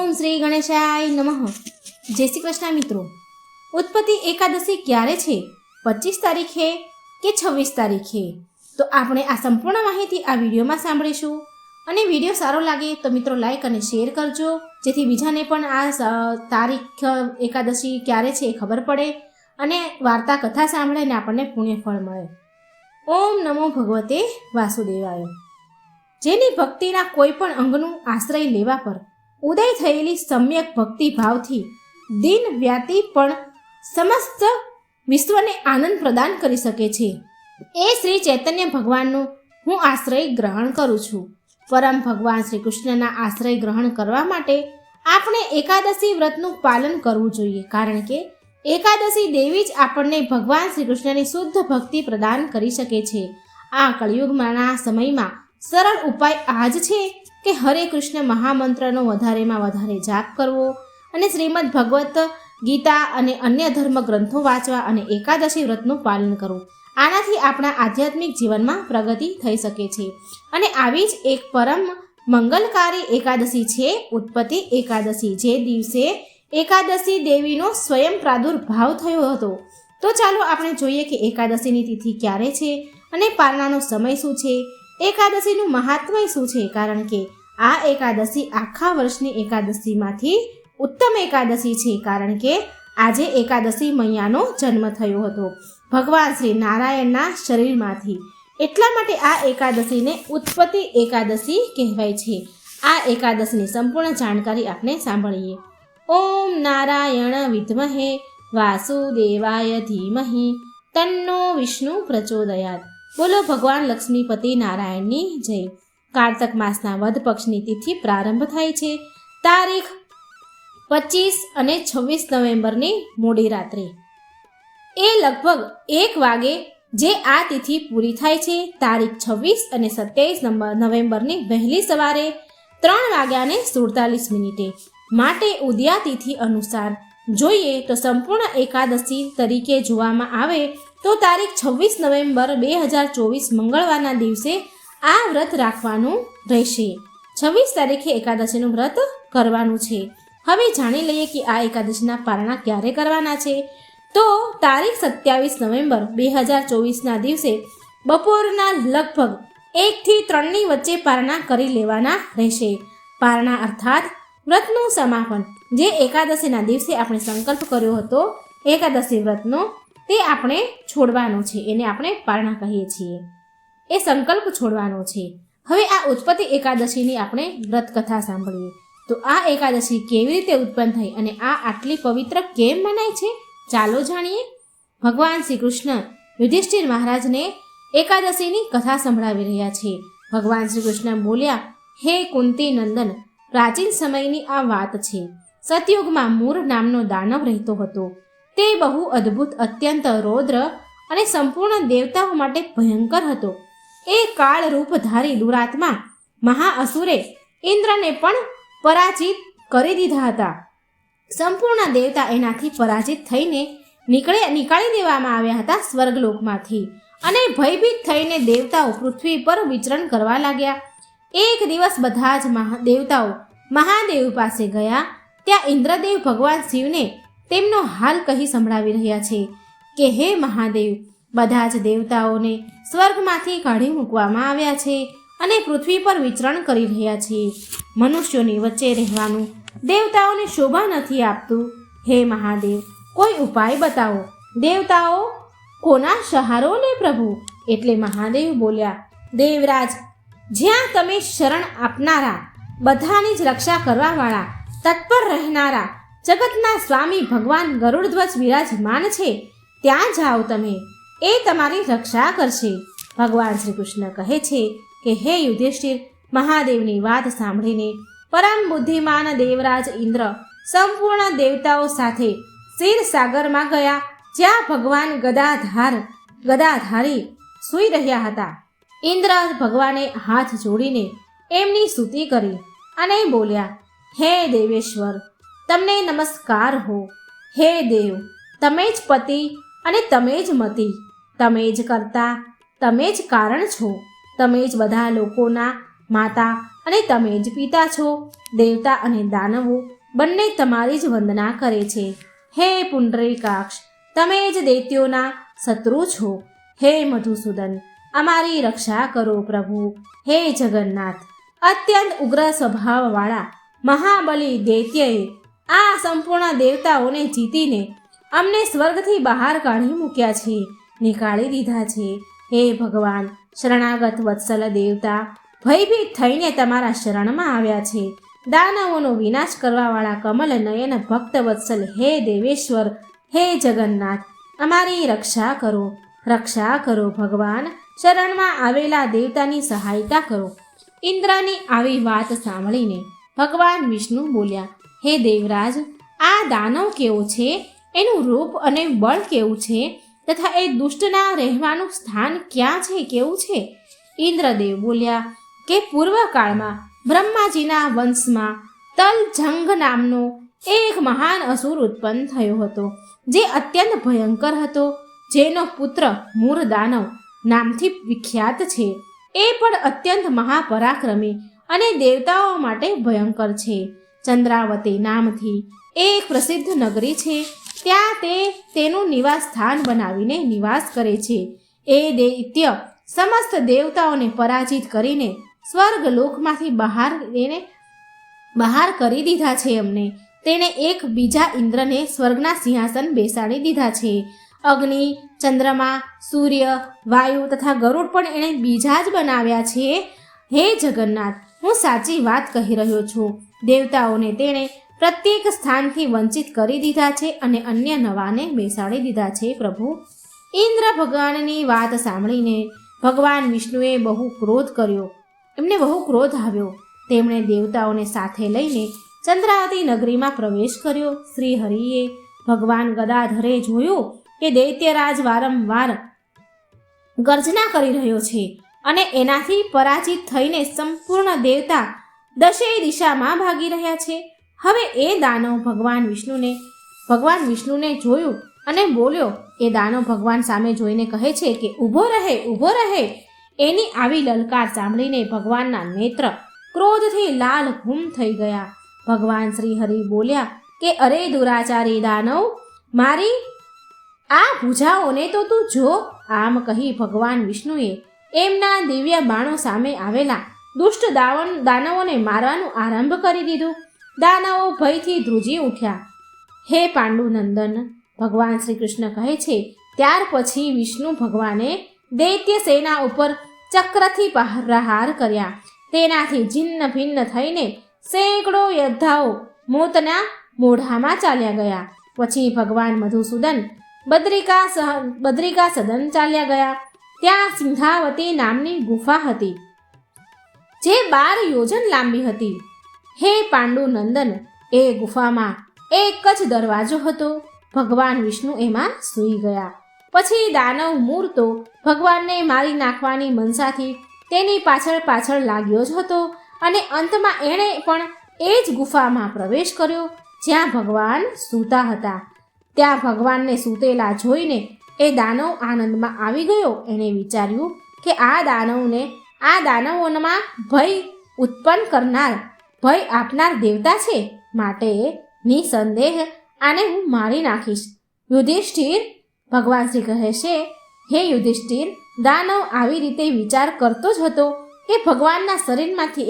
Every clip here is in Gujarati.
ઓમ શ્રી ગણેશાય નમઃ। જય શ્રી કૃષ્ણ મિત્રો। ઉત્પત્તિ એકાદશી ક્યારે છે? 25 તારીખે કે 26 તારીખે? તો આપણે આ સંપૂર્ણ માહિતી આ વિડીયોમાં સાંભળીશું। અને વિડીયો સારો લાગે તો મિત્રો લાઈક અને શેર કરજો, જેથી બીજાને પણ આ તારીખ એકાદશી ક્યારે છે એ ખબર પડે અને વાર્તા કથા સાંભળીને આપણને પુણ્યફળ મળે। ઓમ નમો ભગવતે વાસુદેવાય। જેની ભક્તિના કોઈ પણ અંગનું આશ્રય લેવા પર ઉદય થયેલી સમ્યક ભક્તિ ભાવથી દિન વ્યાતી પણ સમસ્ત વિશ્વને આનંદ પ્રદાન કરી શકે છે એ શ્રી ચૈતન્ય ભગવાનનું હું આશ્રય ગ્રહણ કરું છું। પરમ ભગવાન શ્રી કૃષ્ણના આશ્રય ગ્રહણ કરવા માટે આપણે એકાદશી વ્રતનું પાલન કરવું જોઈએ, કારણ કે એકાદશી દેવી જ આપણને ભગવાન શ્રી કૃષ્ણની શુદ્ધ ભક્તિ પ્રદાન કરી શકે છે। આ કળિયુગના સમયમાં સરળ ઉપાય આ જ છે કે હરે કૃષ્ણ મહામંત્રનો વધારેમાં વધારે જાપ કરવો અને શ્રીમદ ભગવત ગીતા અને અન્ય ધર્મ ગ્રંથો વાંચવા અને એકાદશી વ્રતનું પાલન કરવું। આનાથી આપણા આધ્યાત્મિક જીવનમાં પ્રગતિ થઈ શકે છે। અને આવી જ એક પરમ મંગલકારી એકાદશી છે ઉત્પત્તિ એકાદશી, જે દિવસે એકાદશી દેવીનો સ્વયં પ્રાદુર્ભાવ થયો હતો। તો ચાલો આપણે જોઈએ કે એકાદશીની તિથિ ક્યારે છે અને પારણાનો સમય શું છે, એકાદશીનું મહાત્મય શું છે, કારણ કે આ એકાદશી આખા વર્ષની એકાદશીમાંથી ઉત્તમ એકાદશી છે, કારણ કે આજે એકાદશી મૈયાનો જન્મ થયો હતો ભગવાન શ્રી નારાયણના શરીરમાંથી। એટલા માટે આ એકાદશીને ઉત્પત્તિ એકાદશી કહેવાય છે। આ એકાદશીની સંપૂર્ણ જાણકારી આપણે સાંભળીએ। ઓમ નારાયણ વિદ્મહે વાસુદેવાય ધીમહિ તન્નો વિષ્ણુ પ્રચોદયાત। બોલો ભગવાન લક્ષ્મીપતિ નારાયણની જય। કારતક માસના વદ પક્ષની તિથિ પ્રારંભ થાય છે તારીખ 25 અને 26 નવેમ્બરની મોડી રાત્રે એ લગભગ 1 વાગે જે આ તિથિ પૂરી થાય છે તારીખ 26 અને 27 નવેમ્બરની વહેલી સવારે 3:47 માટે ઉદયા તિથિ અનુસાર જોઈએ તો સંપૂર્ણ એકાદશી તરીકે જોવામાં આવે તો તારીખ 26 નવેમ્બર 2024 મંગળવારના દિવસે આ વ્રત રાખવાનું રહેશે। 26 તારીખે એકાદશીનું વ્રત કરવાનું છે। હવે જાણી લઈએ કે આ એકાદશીના પારણા ક્યારે કરવાના છે। તો તારીખ 27 નવેમ્બર 2024ના દિવસે બપોરના લગભગ 1 થી 3ની વચ્ચે પારણા કરી લેવાના રહેશે। પારણા અર્થાત વ્રતનું સમાપન, જે એકાદશીના દિવસે આપણે સંકલ્પ કર્યો હતો એકાદશી વ્રતનો, તે આપણે છોડવાનો છે, એને આપણે પારણા કહીએ છીએ। એ સંકલ્પ છોડવાનો છે। હવે આ ઉત્પત્તિ એકાદશીની આપણે વ્રત કથા સાંભળીએ। તો આ એકાદશી કેવી રીતે ઉત્પન્ન થઈ અને આ આટલી પવિત્ર કેમ મનાય છે, ચાલો જાણીએ। ભગવાન શ્રી કૃષ્ણ યુધિષ્ઠિર મહારાજને એકાદશીની કથા સંભળાવી રહ્યા છે। ભગવાન શ્રી કૃષ્ણ બોલ્યા, હે કુંતી નંદન, પ્રાચીન સમયની આ વાત છે। સતયુગમાં મૂર નામનો દાનવ રહેતો હતો। તે બહુ અદ્ભુત, અત્યંત રૌદ્ર અને સંપૂર્ણ દેવતાઓ માટે ભયંકર હતો। એ કાળ રૂપધારી દુરાત્મા મહાઅસુરે ઇન્દ્રને પણ પરાજિત કરી દીધા હતા। સંપૂર્ણ દેવતા એનાથી પરાજિત થઈને નીકાળી દેવામાં આવ્યા હતા સ્વર્ગલોકમાંથી, અને ભયભીત થઈને દેવતાઓ પૃથ્વી પર વિચરણ કરવા લાગ્યા। એક દિવસ બધા જ દેવતાઓ મહાદેવ પાસે ગયા। ત્યાં ઇન્દ્રદેવ ભગવાન શિવને તેમનો હાલ કહી સંભળાવી રહ્યા છે કે હે મહાદેવ, બધા જ દેવતાઓને સ્વર્ગમાંથી કાઢી મૂકવામાં આવ્યા છે અને પૃથ્વી પર વિચરણ કરી રહ્યા છે। મનુષ્યોની વચ્ચે રહેવાનું દેવતાઓને શોભા નથી આપતું। હે મહાદેવ, કોઈ ઉપાય બતાવો। દેવતાઓ કોના સહારો લે પ્રભુ? એટલે મહાદેવ બોલ્યા, દેવરાજ, જ્યાં તમે શરણ આપનારા, બધાની જ રક્ષા કરવાવાળા, તત્પર રહેનારા જગતના સ્વામી ભગવાન ગરુડધ્વજ વિરાજમાન છે, ત્યાં જાઓ તમે, એ તમારી રક્ષા કરશે। ભગવાન શ્રી કૃષ્ણ કહે છે કે હે યુધિષ્ઠિર, મહાદેવની વાત સાંભળીને પરમ બુદ્ધિમાન દેવરાજ ઇન્દ્ર સંપૂર્ણ દેવતાઓ સાથે ક્ષીરસાગરમાં ગયા, જ્યાં ભગવાન ગદાધારી સૂઈ રહ્યા હતા। ઇન્દ્ર ભગવાને હાથ જોડીને એમની સ્તુતિ કરી અને બોલ્યા, હે દેવેશ્વર, તમને નમસ્કાર હો। હે દેવ, તમે જ પતિ અને તમે જ મતિ, તમે જ કર્તા, તમે જ કારણ છો, તમે જ બધા લોકોના માતા અને તમે જ પિતા છો। દેવતા અને દાનવો બંને તમારી જ વંદના કરે છે. હે પુંડરીકાક્ષ, તમે જ દૈત્યોના શત્રુ છો. હે મધુસૂદન, અમારી રક્ષા કરો પ્રભુ. હે જગન્નાથ, અત્યંત ઉગ્ર સ્વભાવવાળા મહાબલી દૈત્યએ આ સંપૂર્ણ દેવતાઓને જીતીને અમને સ્વર્ગથી બહાર કાઢી મૂક્યા છે, નીકાળી દીધા છે. હે ભગવાન, શરણાગત વત્સલ દેવતા ભયભીત થઈને તમારા શરણમાં આવ્યા છે. દાનવોનો વિનાશ કરવાવાળા કમલ નયન ભક્ત વત્સલ હે દેવેશ્વર, હે જગન્નાથ, અમારી રક્ષા કરો, રક્ષા કરો ભગવાન. શરણમાં આવેલા દેવતાની સહાયતા કરો. ઇન્દ્રની આવી વાત સાંભળીને ભગવાન વિષ્ણુ બોલ્યા, હે દેવરાજ, આ દાનવ કેવો છે, એનું રૂપ અને બળ કેવું છે, તથા એ દુષ્ટના રહેવાનું સ્થાન ક્યાં છે, કેવું છે? ઇન્દ્રદેવ બોલ્યા કે પૂર્વકાળમાં બ્રહ્માજીના વંશમાં તલજંગ નામનો એક મહાન અસુર ઉત્પન્ન થયો હતો, જે અત્યંત ભયંકર હતો, જેનો પુત્ર મૂર દાનવ નામથી વિખ્યાત છે. એ પણ અત્યંત મહાપરાક્રમી અને દેવતાઓ માટે ભયંકર છે. ચંદ્રાવતી નામથી એક પ્રસિદ્ધ નગરી છે, ત્યાં તે તેનું નિવાસ સ્થાન બનાવીને નિવાસ કરે છે. એ દૈત્ય સમસ્ત દેવતાઓને પરાજિત કરીને સ્વર્ગલોકમાંથી બહાર કરી દીધા છે. અમને તેણે એક બીજા ઇન્દ્રને સ્વર્ગના સિંહાસન બેસાડી દીધા છે. અગ્નિ, ચંદ્રમા, સૂર્ય, વાયુ તથા ગરુડ પણ એણે બીજા જ બનાવ્યા છે. હે જગન્નાથ, હું સાચી વાત કહી રહ્યો છું. દેવતાઓને તેણે પ્રત્યેક સ્થાનથી વંચિત કરી દીધા છે અને અન્ય નવાને બેસાડી દીધા છે. પ્રભુ, ઇન્દ્ર ભગવાનની વાત સાંભળીને ભગવાન વિષ્ણુએ બહુ ક્રોધ કર્યો. એમને બહુ ક્રોધ આવ્યો. તેમણે દેવતાઓને સાથે લઈને ચંદ્રાવતી નગરીમાં પ્રવેશ કર્યો. શ્રી હરિએ ભગવાન ગદાધરે જોયું કે દૈત્યરાજ વારંવાર ગર્જના કરી રહ્યો છે અને એનાથી પરાજિત થઈને સંપૂર્ણ દેવતા દશેય દિશામાં ભાગી રહ્યા છે. હવે એ દાનવ ભગવાન વિષ્ણુને જોયું અને બોલ્યો. એ દાનવ ભગવાન સામે જોઈને કહે છે કે ઊભો રહે, ઊભો રહે. એની આવી લલકાર સાંભળીને ભગવાનના નેત્ર ક્રોધથી લાલ ઘૂમ થઈ ગયા. ભગવાન શ્રી હરિ બોલ્યા કે અરે દુરાચારી દાનવ, મારી આ ભુજાઓને તો તું જો. આમ કહી ભગવાન વિષ્ણુએ એમના દિવ્ય બાણો સામે આવેલા દુષ્ટ દાનવોને મારવાનું આરંભ કરી દીધું. દાનવો ભયથી ધ્રુજી ઉઠ્યા. હે પાંડુનંદન, ભગવાન શ્રી કૃષ્ણ કહે છે, ત્યાર પછી વિષ્ણુ ભગવાને દૈત્ય સેના ઉપર ચક્રથી પ્રહાર કર્યા. તેનાથી છિન્ન ભિન્ન થઈને સેંકડો યોદ્ધાઓ મોતના મોઢામાં ચાલ્યા ગયા. પછી ભગવાન મધુસૂદન બદ્રિકા સદન ચાલ્યા ગયા. ત્યાં સિંહાવતી નામની ગુફા હતી, જે 12 યોજન લાંબી હતી. હે પાંડુનંદન, એ ગુફામાં એક જ દરવાજો હતો. ભગવાન વિષ્ણુ એમાં સૂઈ ગયા. પછી દાનવ મૂર તો ભગવાનને મારી નાખવાની મનસાથી તેની પાછળ લાગ્યો જ હતો અને અંતમાં એણે પણ એ જ ગુફામાં પ્રવેશ કર્યો જ્યાં ભગવાન સૂતા હતા. ત્યાં ભગવાનને સૂતેલા જોઈને એ દાનવ આનંદમાં આવી ગયો. એણે વિચાર્યું કે આ દાનવોમાં ભય ઉત્પન્ન કરનાર, ભય આપનાર દેવતા છે, માટે નિસંદેહ આને હું મારી નાખીશ. યુધિષ્ઠિર, ભગવાન શ્રી કહે છે, હે યુધિષ્ઠિર, દાનવ આવી રીતે વિચાર કરતો જ હતો કે ભગવાનના શરીરમાંથી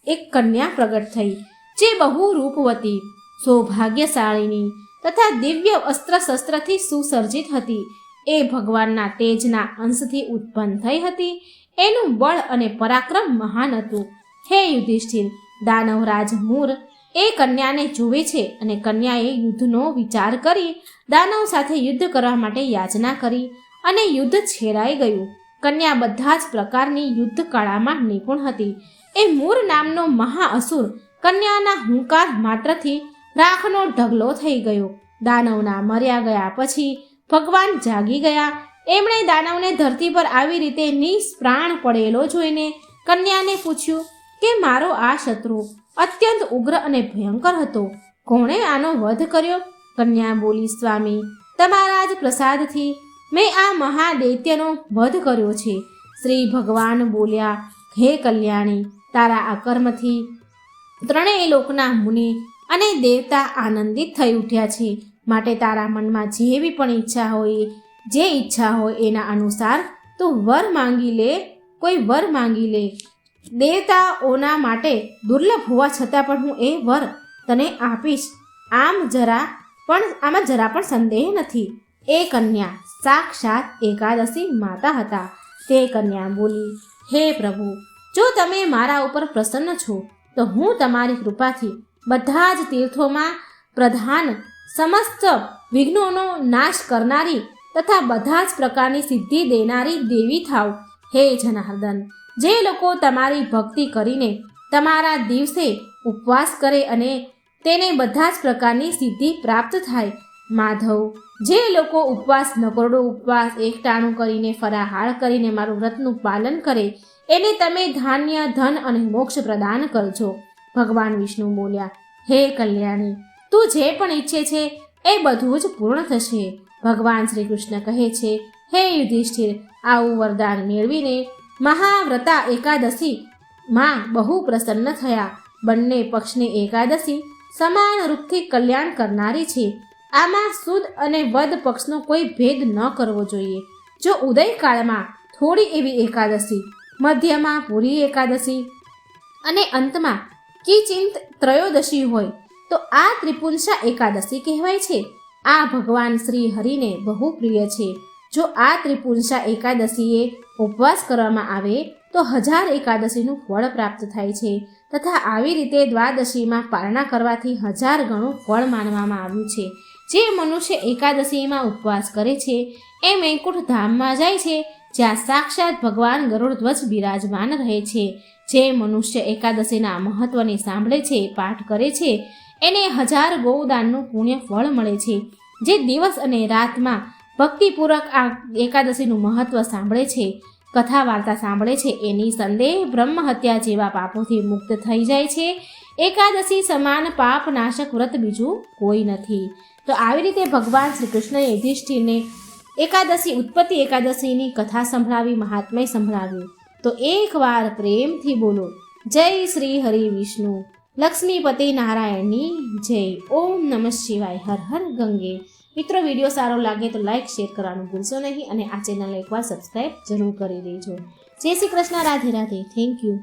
એક કન્યા પ્રગટ થઈ, જે બહુ રૂપવતી, સૌભાગ્યશાળીની તથા દિવ્ય અસ્ત્ર શસ્ત્રથી સુસર્જિત હતી. એ ભગવાનના તેજના અંશથી ઉત્પન્ન થઈ હતી. એનું બળ અને પરાક્રમ મહાન હતું. હે યુધિષ્ઠિર, દાનવરાજ મૂર એ કન્યાને જુએ છે અને કન્યાએ યુદ્ધનો વિચાર કરી દાનવ સાથે યુદ્ધ કરવા માટે યાચના કરી અને યુદ્ધ છેડાઈ ગયું. કન્યા બધા જ પ્રકારની યુદ્ધ કળામાં નિપુણ હતી. એ મૂર નામનો મહાઅસુર કન્યાના હુંકાર માત્રથી રાખનો ઢગલો થઈ ગયો. દાનવના મર્યા ગયા પછી ભગવાન જાગી ગયા. એમણે દાનવને ધરતી પર આવી રીતે નિષ્પ્રાણ પડેલો જોઈને કન્યાને પૂછ્યું કે મારો આ શત્રુ અત્યંત ઉગ્ર અને ભયંકર હતો, કોણે આનો વધ કર્યો? કન્યા બોલી, સ્વામી, તમારા જ પ્રસાદથી મેં આ મહાદૈત્યનો વધ કર્યો છે. શ્રી ભગવાન બોલ્યા, હે કલ્યાણી, તારા અકર્મથી ત્રણેય લોકના મુનિ અને દેવતા આનંદિત થઈ ઉઠ્યા છે. માટે તારા મનમાં જેવી પણ ઈચ્છા હોય, જે ઈચ્છા હોય એના અનુસાર તું વર માંગી લે, કોઈ વર માંગી લે. દેવતાઓના માટે દુર્લભ હોવા છતાં પણ હું એ વર તને આપીશ. આમાં જરા પણ સંદેહ નથી. એ કન્યા સાક્ષાત એકાદશી માતા હતા. તે કન્યા બોલી, હે પ્રભુ, જો તમે મારા ઉપર પ્રસન્ન છો તો હું તમારી કૃપાથી બધા જ તીર્થોમાં પ્રધાન, સમસ્ત વિઘ્નોનો નાશ કરનારી તથા બધા જ પ્રકારની સિદ્ધિ દેનારી દેવી થાવ. હે જનાર્દન, જે લોકો તમારી ભક્તિ કરીને તમારા દિવસે ઉપવાસ કરે અને તેને બધા જ પ્રકારની સિદ્ધિ પ્રાપ્ત થાય. માધવ, જે લોકો ઉપવાસ, નકોરડો ઉપવાસ, એકટાણું કરીને, ફરાહાર કરીને મારું વ્રતનું પાલન કરે એને તમે ધાન્ય, ધન અને મોક્ષ પ્રદાન કરજો. ભગવાન વિષ્ણુ બોલ્યા, હે કલ્યાણી, તું જે પણ ઈચ્છે છે એ બધું જ પૂર્ણ થશે. ભગવાન શ્રી કૃષ્ણ કહે છે, હે યુધિષ્ઠિર, આવું વરદાન મેળવીને મહાવ્રતા એકાદશી માં બહુ પ્રસન્ન થયા. બંને પક્ષની એકાદશી સમાન રૂપથી કલ્યાણ કરનારી છે. આમાં સુદ અને વદ પક્ષનો કોઈ ભેદ ન કરવો જોઈએ. જો ઉદયકાળમાં થોડી એવી એકાદશી, મધ્યમાં પૂરી એકાદશી અને અંતમાં કિંચિત ત્રયોદશી હોય તો આ ત્રિપુંસા એકાદશી કહેવાય છે. આ ભગવાન શ્રી હરિને બહુ પ્રિય છે. જો આ ત્રિપુંસા એકાદશીએ ઉપવાસ કરવામાં આવે તો 1000 એકાદશીનું ફળ પ્રાપ્ત થાય છે. તથા આવી રીતે દ્વાદશીમાં પારણા કરવાથી 1000 ગણું ફળ માનવામાં આવ્યું છે. જે મનુષ્ય એકાદશીમાં ઉપવાસ કરે છે એ વૈકુંઠ ધામમાં જાય છે, જ્યાં સાક્ષાત ભગવાન ગરુડધ્વજ બિરાજમાન રહે છે. જે મનુષ્ય એકાદશીના મહત્વને સાંભળે છે, પાઠ કરે છે, એને 1000 ગૌદાનનું પુણ્ય ફળ મળે છે. જે દિવસ અને રાતમાં ભક્તિપૂર્વક આ એકાદશીનું મહત્વ સાંભળે છે, કથા વાર્તા સાંભળે છે, એની સંદેહ બ્રહ્મ હત્યા જેવા પાપોથી મુક્ત થઈ જાય છે. એકાદશી સમાન પાપ નાશક વ્રત બીજું કોઈ નથી. તો આવી રીતે ભગવાન શ્રી કૃષ્ણએ યુધિષ્ઠિરને એકાદશી, ઉત્પત્તિ એકાદશીની કથા સંભળાવી, મહાત્મય સંભળાવ્યું. તો એકવાર પ્રેમથી બોલો, જય શ્રી હરિ વિષ્ણુ લક્ષ્મીપતિ નારાયણની જય. ઓમ નમઃ શિવાય. હર હર ગંગે. મિત્રો, વિડીયો સારો લાગે તો લાઇક, શેર કરવાનું ભૂલશો નહીં અને આ ચેનલને એકવાર સબસ્ક્રાઈબ જરૂર કરી દેજો. જય શ્રી કૃષ્ણ. રાધે રાધે. Thank you.